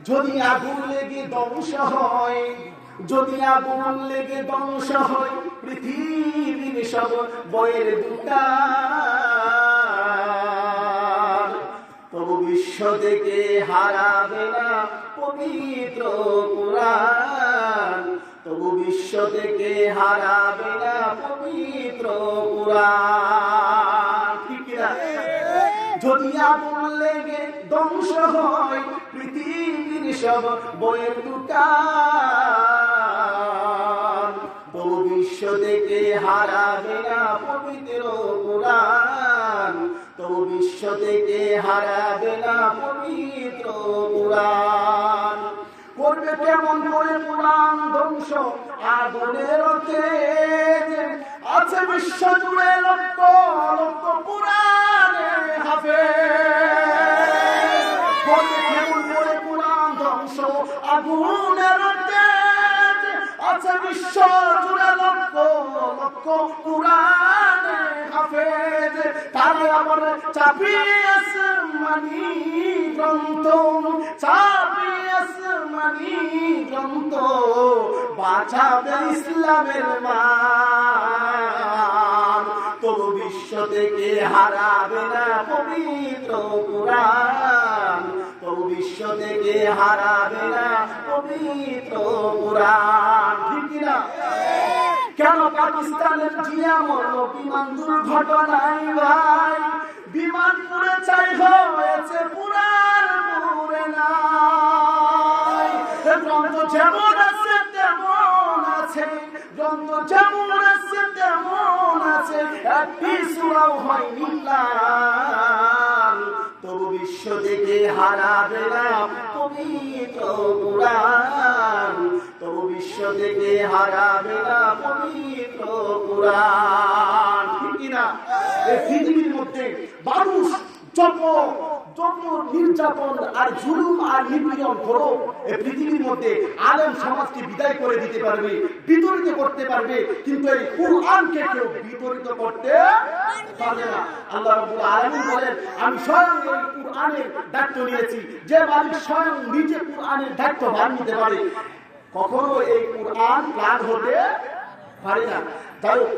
যদি আগুন লেগে ধ্বংস হয়, যদি আগুন লেগে ধ্বংস হয় পৃথিবীর সব বইয়ের দোকান, তবু বিশ্ব থেকে হারাবে না পবিত্র কুরআন, তবু বিশ্ব থেকে হারাবে না পবিত্র কুরআন। ঠিক না? যদি আগুন লেগে ধ্বংস হয় পৃথিবীর সব বইয়ের দোকান, তবু বিশ্ব থেকে হারাবে না পবিত্র কুরআন, তবু বিশ্ব থেকে হারাবে না পবিত্র কুরআন। করবে কেমন করে কুরআন ধ্বংস? আগুনের তেজ আছে বিশ্ব জুড়ে লক্ষ লক্ষ কুরআনের হাফেজ। করবে কেমন করে কুরআন ধ্বংস? আগুনের তেজ আছে বিশ্ব জুড়ে লক্ষ লক্ষ কুরআনের হাফেজ। তারে আবার চাপিয়ে আসমানি গ্রন্থ, চাপিয়ে আসমানি গ্রন্থ বাঁচাবে ইসলামের মান, তবু বিশ্ব থেকে হারাবে না পবিত্র কুরআন, তবু বিশ্ব থেকে হারাবে না পবিত্র কুরআন। ঠিক না? কেন পাকিস্তানের জিয়া মরল বিমান দুর্ঘটনায় ভাই? বিমান পুড়ে ছাই হয়েছে, পুরার পুরে নাই। গ্রন্থ যেমন আছে তেমন আছে, গ্রন্থ যেমন আছে তেমন আছে, একটি সূরাও হয়নি লাল, তবু বিশ্ব থেকে হারাবে না পবিত্র কুরআন, তবু বিশ্ব থেকে হারাবে না পবিত্র কুরআন। ঠিক না? এই পৃথিবীর মধ্যে মানুষ যত নির্যাতন আর জুলুম আর নিপীড়ন করো, এই পৃথিবীর মধ্যে আলেম সমাজকে বিদায় করে দিতে পারবে, বিতরিত করতে পারবে, কিন্তু এই কুরআনকে কেউ বিতরিত করতে পারবে না। আল্লাহ রাব্বুল আলামিন বলেন, আমি স্বয়ং এই কুরআনের দায়িত্ব নিয়েছি। যে মালিক স্বয়ং নিজে কুরআনের দায়িত্ব ভার নিতে পারে, কখনো এই কুরআন প্লাগ হতে পারে না। যাই হোক,